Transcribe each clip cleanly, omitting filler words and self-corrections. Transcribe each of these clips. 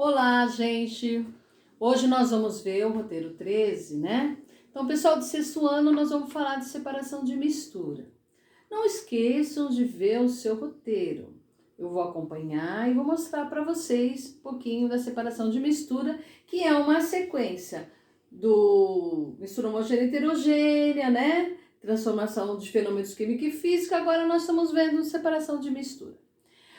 Olá, gente! Hoje nós vamos ver o roteiro 13, né? Então, pessoal do sexto ano, nós vamos falar de separação de mistura. Não esqueçam de ver o seu roteiro. Eu vou acompanhar e vou mostrar para vocês um pouquinho da separação de mistura, que é uma sequência do mistura homogênea e heterogênea, né? Transformação de fenômenos química e física. Agora nós estamos vendo separação de mistura.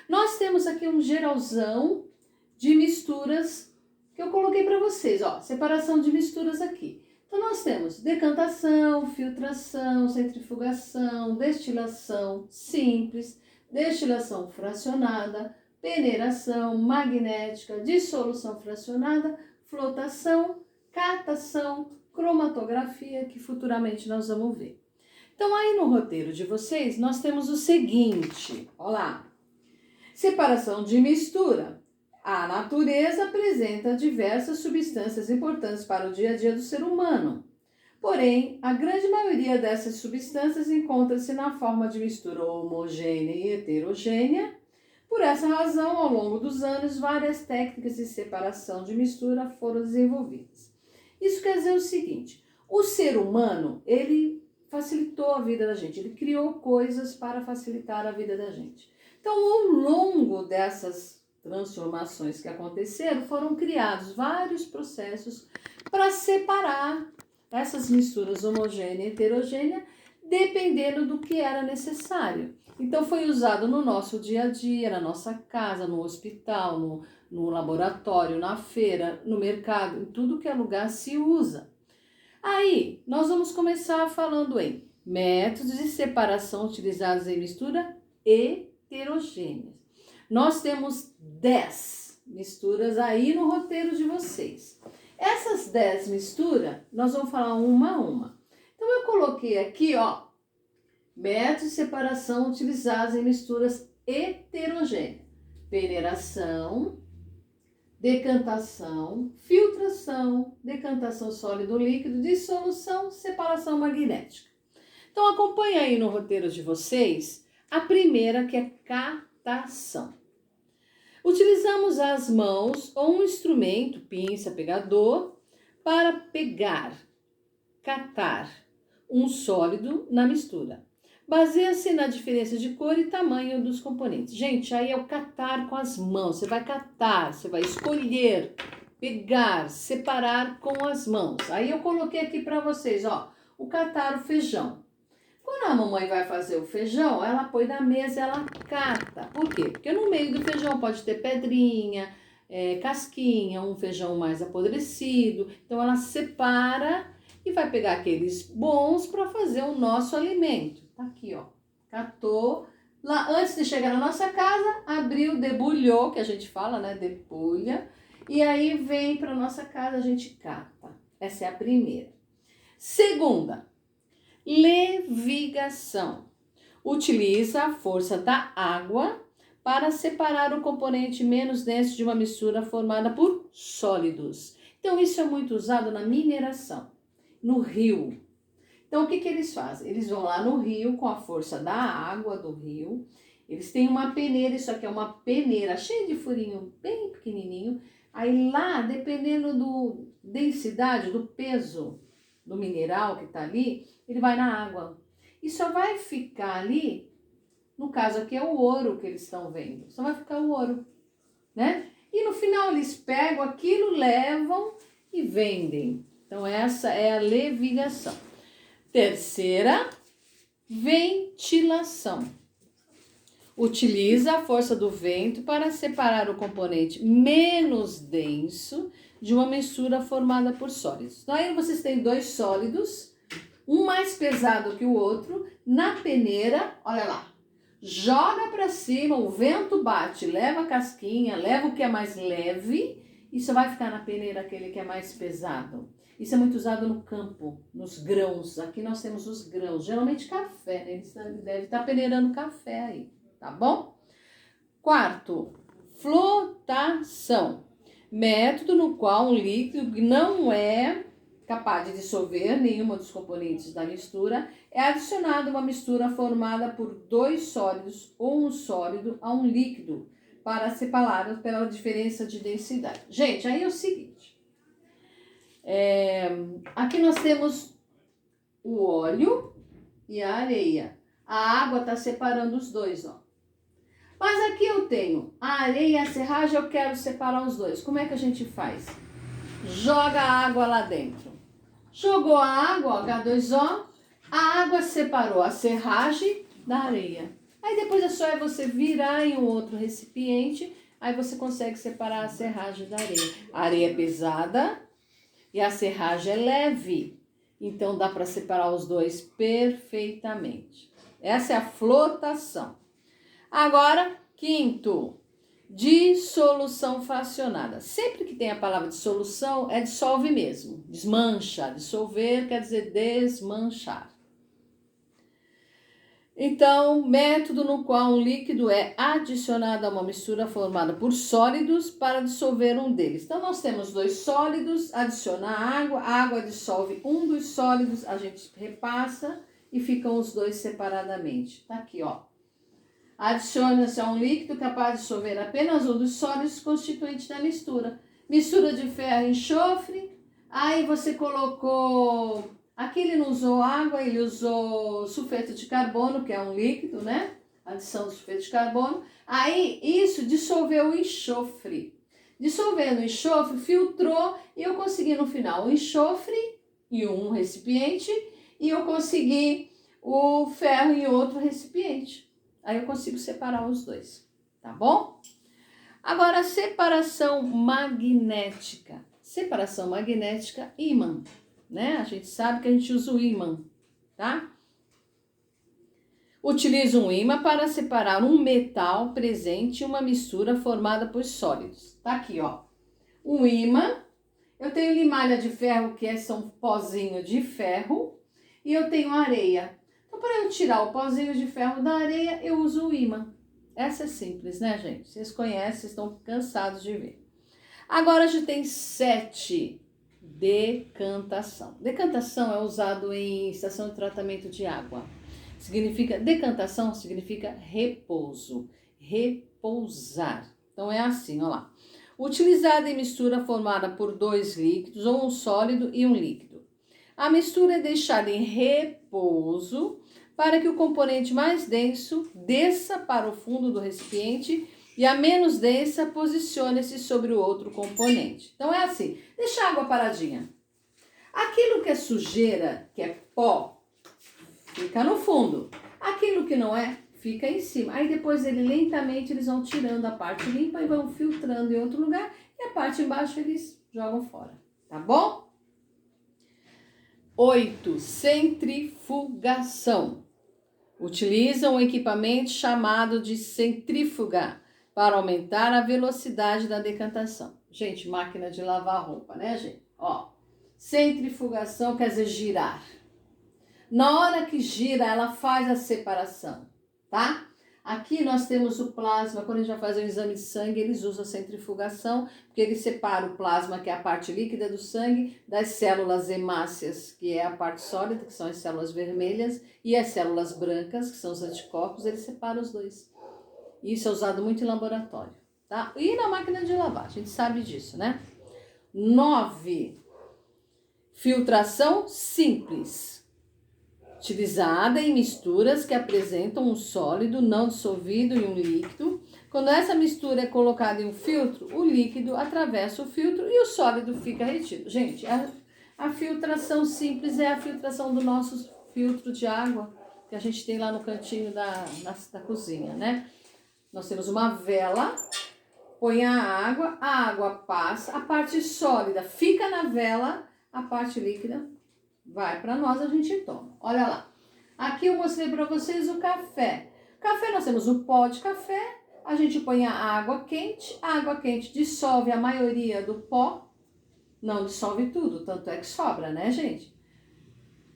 Nós temos aqui um geralzão de misturas que eu coloquei para vocês, ó, separação de misturas aqui. Então nós temos decantação, filtração, centrifugação, destilação simples, destilação fracionada, peneiração, magnética, dissolução fracionada, flotação, catação, cromatografia, que futuramente nós vamos ver. Então aí no roteiro de vocês nós temos o seguinte, ó lá. Separação de mistura. A natureza apresenta diversas substâncias importantes para o dia a dia do ser humano. Porém, a grande maioria dessas substâncias encontra-se na forma de mistura homogênea e heterogênea. Por essa razão, ao longo dos anos, várias técnicas de separação de mistura foram desenvolvidas. Isso quer dizer o seguinte: o ser humano, ele facilitou a vida da gente, ele criou coisas para facilitar a vida da gente. Então, ao longo dessas transformações que aconteceram, foram criados vários processos para separar essas misturas homogênea e heterogênea, dependendo do que era necessário. Então, foi usado no nosso dia a dia, na nossa casa, no hospital, no laboratório, na feira, no mercado, em tudo que é lugar se usa. Aí, nós vamos começar falando em métodos de separação utilizados em mistura heterogêneas. Nós temos 10 misturas aí no roteiro de vocês. Essas 10 misturas, nós vamos falar uma a uma. Então, eu coloquei aqui, ó, métodos de separação utilizados em misturas heterogêneas. Peneiração, decantação, filtração, decantação sólido-líquido, dissolução, separação magnética. Então, acompanha aí no roteiro de vocês a primeira, que é catação. Utilizamos as mãos ou um instrumento, pinça, pegador, para pegar, catar um sólido na mistura. Baseia-se na diferença de cor e tamanho dos componentes. Gente, aí é o catar com as mãos. Você vai catar, você vai escolher, pegar, separar com as mãos. Aí eu coloquei aqui para vocês, ó, o catar o feijão. Quando a mamãe vai fazer o feijão, ela põe na mesa e ela cata. Por quê? Porque no meio do feijão pode ter pedrinha, casquinha, um feijão mais apodrecido. Então ela separa e vai pegar aqueles bons para fazer o nosso alimento. Tá aqui, ó. Catou. Lá, antes de chegar na nossa casa, abriu, debulhou, que a gente fala, né? Debulha. E aí vem para nossa casa, a gente cata. Essa é a primeira. Segunda. Levigação. Utiliza a força da água para separar o componente menos denso de uma mistura formada por sólidos. Então, isso é muito usado na mineração, no rio. Então, o que eles fazem? Eles vão lá no rio com a força da água do rio. Eles têm uma peneira, isso aqui é uma peneira cheia de furinho bem pequenininho. Aí lá, dependendo da densidade, do peso do mineral que está ali, ele vai na água. E só vai ficar ali, no caso aqui é o ouro que eles estão vendo, só vai ficar o ouro, né? E no final eles pegam aquilo, levam e vendem. Então essa é a levigação. Terceira, ventilação. Utiliza a força do vento para separar o componente menos denso de uma mistura formada por sólidos. Então aí vocês têm dois sólidos, um mais pesado que o outro, na peneira, olha lá, joga para cima, o vento bate, leva a casquinha, leva o que é mais leve e só vai ficar na peneira aquele que é mais pesado. Isso é muito usado no campo, nos grãos. Aqui nós temos os grãos, geralmente café, né? Eles devem estar peneirando café aí, tá bom? Quarto, flotação. Método no qual um líquido que não é capaz de dissolver nenhuma dos componentes da mistura é adicionado uma mistura formada por dois sólidos ou um sólido a um líquido para separá-los pela diferença de densidade. Gente, aí é o seguinte. Aqui nós temos o óleo e a areia. A água está separando os dois, ó. Mas aqui eu tenho a areia e a serragem, eu quero separar os dois. Como é que a gente faz? Joga a água lá dentro. Jogou a água, ó, H2O, a água separou a serragem da areia. Aí depois é só você virar em um outro recipiente, aí você consegue separar a serragem da areia. A areia é pesada e a serragem é leve, então dá para separar os dois perfeitamente. Essa é a flotação. Agora, quinto, dissolução fracionada. Sempre que tem a palavra dissolução, é dissolve mesmo, desmancha. Dissolver quer dizer desmanchar. Então, método no qual um líquido é adicionado a uma mistura formada por sólidos para dissolver um deles. Então, nós temos dois sólidos, adiciona a água dissolve um dos sólidos, a gente repassa e ficam os dois separadamente. Tá aqui, ó. Adiciona-se a um líquido capaz de dissolver apenas um dos sólidos constituintes da mistura. Mistura de ferro e enxofre, aí você colocou... Aqui ele não usou água, ele usou sulfeto de carbono, que é um líquido, né? Adição do sulfeto de carbono. Aí isso dissolveu o enxofre. Dissolvendo o enxofre, filtrou e eu consegui no final o enxofre em um recipiente e eu consegui o ferro em outro recipiente. Aí eu consigo separar os dois, tá bom? Agora, separação magnética. Separação magnética, ímã. Né? A gente sabe que a gente usa o ímã, tá? Utiliza um ímã para separar um metal presente em uma mistura formada por sólidos. Tá aqui, ó. Um ímã. Eu tenho limalha de ferro, que são pozinho de ferro, e eu tenho areia. Então, para eu tirar o pozinho de ferro da areia, eu uso o ímã. Essa é simples, né, gente? Vocês conhecem, vocês estão cansados de ver. Agora a gente tem 7. Decantação. Decantação é usado em estação de tratamento de água. Decantação significa repouso, repousar. Então é assim, ó lá. Utilizada em mistura formada por dois líquidos ou um sólido e um líquido. A mistura é deixada em repouso para que o componente mais denso desça para o fundo do recipiente e a menos densa posicione-se sobre o outro componente. Então é assim, deixa a água paradinha. Aquilo que é sujeira, que é pó, fica no fundo. Aquilo que não é, fica em cima. Aí depois lentamente eles vão tirando a parte limpa e vão filtrando em outro lugar. E a parte embaixo eles jogam fora, tá bom? 8. Centrifugação. Utilizam um equipamento chamado de centrífuga para aumentar a velocidade da decantação. Gente, máquina de lavar roupa, né, gente? Ó, centrifugação quer dizer girar. Na hora que gira, ela faz a separação, tá? Aqui nós temos o plasma, quando a gente vai fazer um exame de sangue, eles usam a centrifugação, porque eles separam o plasma, que é a parte líquida do sangue, das células hemácias, que é a parte sólida, que são as células vermelhas, e as células brancas, que são os anticorpos, eles separam os dois. Isso é usado muito em laboratório, tá? E na máquina de lavar, a gente sabe disso, né? 9. Filtração simples. Utilizada em misturas que apresentam um sólido não dissolvido e um líquido. Quando essa mistura é colocada em um filtro, o líquido atravessa o filtro e o sólido fica retido. Gente, a filtração simples é a filtração do nosso filtro de água, que a gente tem lá no cantinho da cozinha, né? Nós temos uma vela, põe a água passa, a parte sólida fica na vela, a parte líquida vai para nós, a gente toma. Olha lá. Aqui eu mostrei para vocês o café. Café, nós temos o pó de café, a gente põe a água quente dissolve a maioria do pó, não dissolve tudo, tanto é que sobra, né, gente?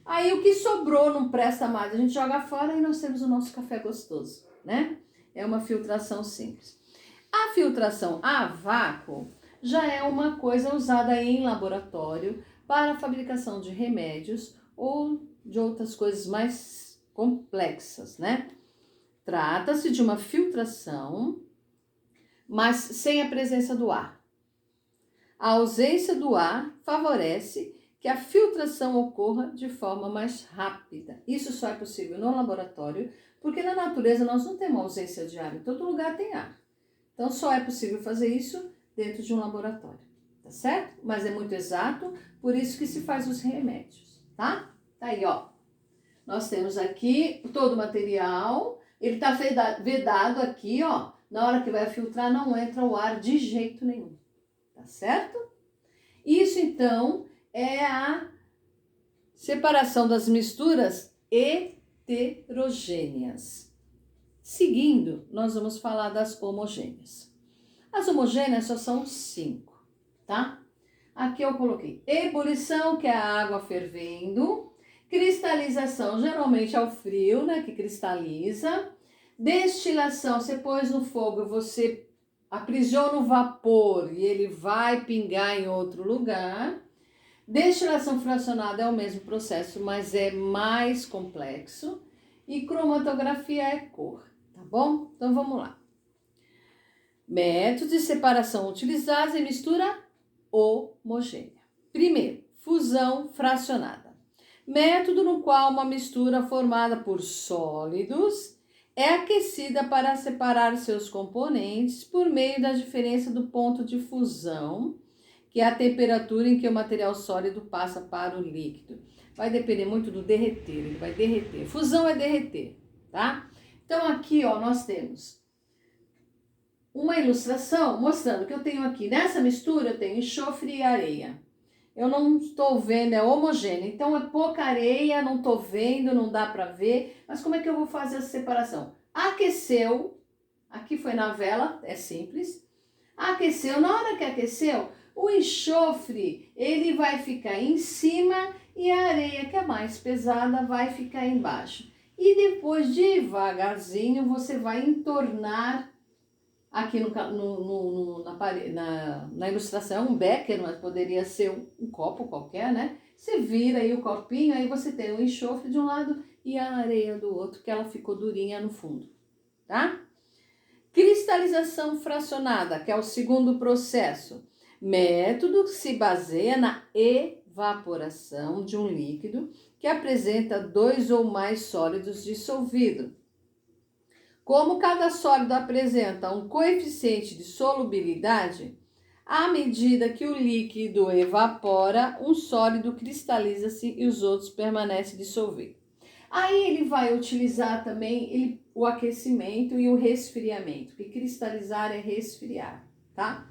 Aí o que sobrou não presta mais, a gente joga fora e nós temos o nosso café gostoso, né? É uma filtração simples. A filtração a vácuo já é uma coisa usada em laboratório para a fabricação de remédios ou de outras coisas mais complexas, né? Trata-se de uma filtração mas sem a presença do ar. A ausência do ar favorece que a filtração ocorra de forma mais rápida. Isso só é possível no laboratório, porque na natureza nós não temos ausência de ar, em todo lugar tem ar. Então só é possível fazer isso dentro de um laboratório, tá certo? Mas é muito exato, por isso que se faz os remédios, tá? Tá aí, ó. Nós temos aqui todo o material, ele tá vedado aqui, ó. Na hora que vai filtrar não entra o ar de jeito nenhum, tá certo? Isso então é a separação das misturas heterogêneas. Seguindo, nós vamos falar das homogêneas. As homogêneas só são 5, tá? Aqui eu coloquei ebulição, que é a água fervendo, cristalização, geralmente ao frio, né, que cristaliza, destilação, você pôs no fogo, você aprisiona o vapor e ele vai pingar em outro lugar. Destilação fracionada é o mesmo processo, mas é mais complexo. E cromatografia é cor, tá bom? Então vamos lá. Métodos de separação utilizados em mistura homogênea. Primeiro, fusão fracionada. Método no qual uma mistura formada por sólidos é aquecida para separar seus componentes por meio da diferença do ponto de fusão, que é a temperatura em que o material sólido passa para o líquido. Vai depender muito do derreter, ele vai derreter. Fusão é derreter, tá? Então aqui, ó, nós temos uma ilustração mostrando que eu tenho aqui, nessa mistura, eu tenho enxofre e areia. Eu não estou vendo, é homogêneo, então é pouca areia, não estou vendo, não dá para ver. Mas como é que eu vou fazer essa separação? Aqueceu, aqui foi na vela, é simples. Aqueceu, na hora que aqueceu, o enxofre, ele vai ficar em cima e a areia, que é mais pesada, vai ficar embaixo. E depois, devagarzinho, você vai entornar. Aqui na ilustração, um becker, mas poderia ser um copo qualquer, né? Você vira aí o copinho, aí você tem o enxofre de um lado e a areia do outro, que ela ficou durinha no fundo, tá? Cristalização fracionada, que é o segundo processo. Método que se baseia na evaporação de um líquido que apresenta 2 ou mais sólidos dissolvidos. Como cada sólido apresenta um coeficiente de solubilidade, à medida que o líquido evapora, um sólido cristaliza-se e os outros permanecem dissolvidos. Aí ele vai utilizar também o aquecimento e o resfriamento, que cristalizar é resfriar, tá?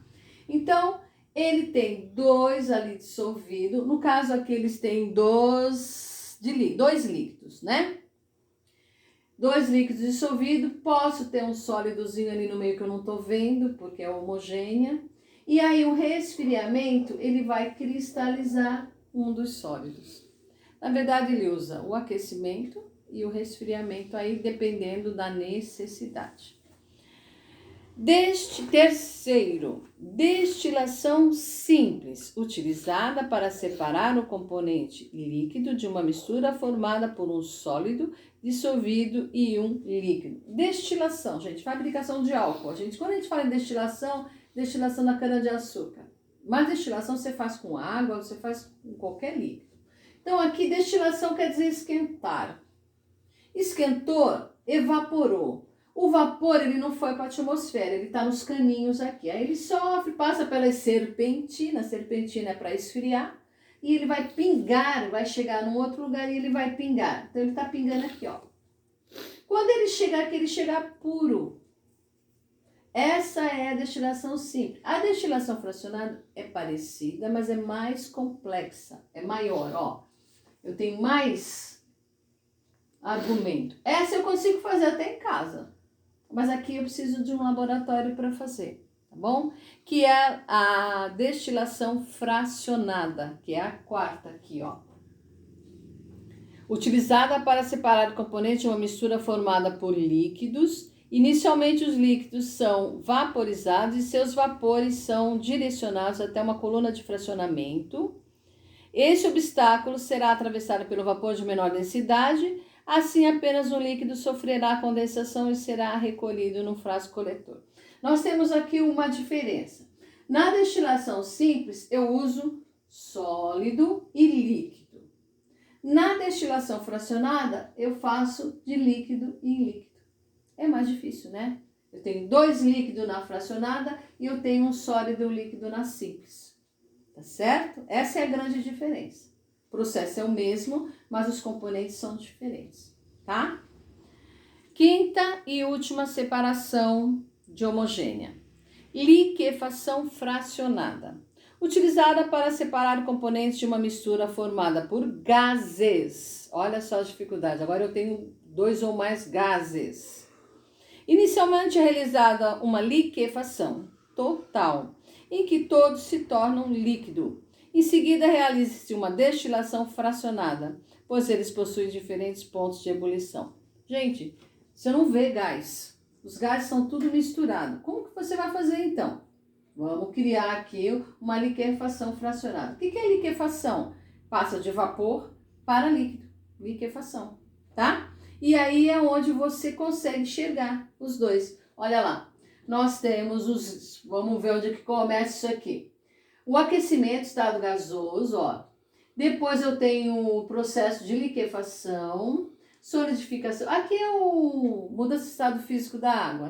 Então, ele tem 2 ali dissolvidos, no caso aqui eles têm 2 líquidos, né? 2 líquidos dissolvidos, posso ter um sólidozinho ali no meio que eu não estou vendo, porque é homogênea. E aí o resfriamento, ele vai cristalizar um dos sólidos. Na verdade, ele usa o aquecimento e o resfriamento aí, dependendo da necessidade. Terceiro, destilação simples, utilizada para separar o componente líquido de uma mistura formada por um sólido dissolvido e um líquido. Destilação, gente, fabricação de álcool. Quando a gente fala em destilação da cana-de-açúcar. Mas destilação você faz com água, você faz com qualquer líquido. Então aqui destilação quer dizer esquentar. Esquentou, evaporou. O vapor, ele não foi para a atmosfera, ele está nos caninhos aqui. Aí ele sofre, passa pela serpentina, a serpentina é para esfriar, e ele vai pingar, vai chegar num outro lugar e ele vai pingar. Então ele está pingando aqui, ó. Quando ele chegar aqui, ele chega puro. Essa é a destilação simples. A destilação fracionada é parecida, mas é mais complexa, é maior, ó. Eu tenho mais argumento. Essa eu consigo fazer até em casa. Mas aqui eu preciso de um laboratório para fazer, tá bom? Que é a destilação fracionada, que é a quarta aqui, ó. Utilizada para separar o componente de uma mistura formada por líquidos. Inicialmente os líquidos são vaporizados e seus vapores são direcionados até uma coluna de fracionamento. Este obstáculo será atravessado pelo vapor de menor densidade. Assim, apenas o líquido sofrerá condensação e será recolhido no frasco coletor. Nós temos aqui uma diferença. Na destilação simples, eu uso sólido e líquido. Na destilação fracionada, eu faço de líquido em líquido. É mais difícil, né? Eu tenho 2 líquidos na fracionada e eu tenho um sólido e um líquido na simples. Tá certo? Essa é a grande diferença. O processo é o mesmo, mas os componentes são diferentes, tá? Quinta e última separação de homogênea. Liquefação fracionada. Utilizada para separar componentes de uma mistura formada por gases. Olha só a dificuldade. Agora eu tenho 2 ou mais gases. Inicialmente é realizada uma liquefação total, em que todos se tornam líquido. Em seguida, realiza-se uma destilação fracionada, pois eles possuem diferentes pontos de ebulição. Gente, você não vê gás. Os gases são tudo misturado. Como que você vai fazer então? Vamos criar aqui uma liquefação fracionada. O que é liquefação? Passa de vapor para líquido. Liquefação, tá? E aí é onde você consegue enxergar os dois. Olha lá, nós temos os... Vamos ver onde é que começa isso aqui. O aquecimento, estado gasoso, ó. Depois eu tenho o processo de liquefação, solidificação. Aqui é o mudança de estado físico da água.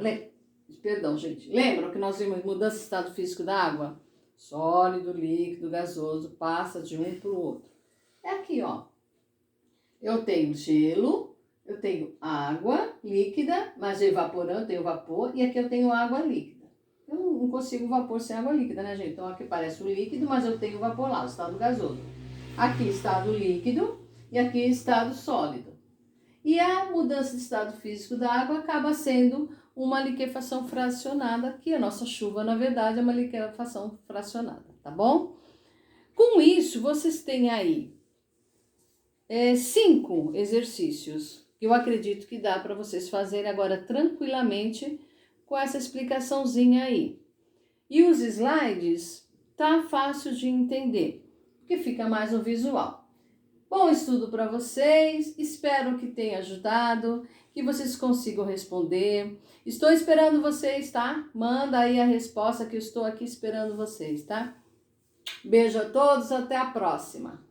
Perdão, gente. Lembram que nós vimos mudança de estado físico da água? Sólido, líquido, gasoso, passa de um para o outro. É aqui, ó. Eu tenho gelo, eu tenho água líquida, mas evaporando, tenho vapor, e aqui eu tenho água líquida. Eu não consigo vapor sem água líquida, né, gente? Então aqui parece o líquido, mas eu tenho vapor lá, o estado gasoso. Aqui estado líquido e aqui estado sólido. E a mudança de estado físico da água acaba sendo uma liquefação fracionada, que a nossa chuva, na verdade, é uma liquefação fracionada, tá bom? Com isso, vocês têm aí 5 exercícios que eu acredito que dá para vocês fazerem agora tranquilamente com essa explicaçãozinha aí. E os slides tá fácil de entender, porque fica mais no visual. Bom estudo para vocês, espero que tenha ajudado, que vocês consigam responder. Estou esperando vocês, tá? Manda aí a resposta que eu estou aqui esperando vocês, tá? Beijo a todos, até a próxima!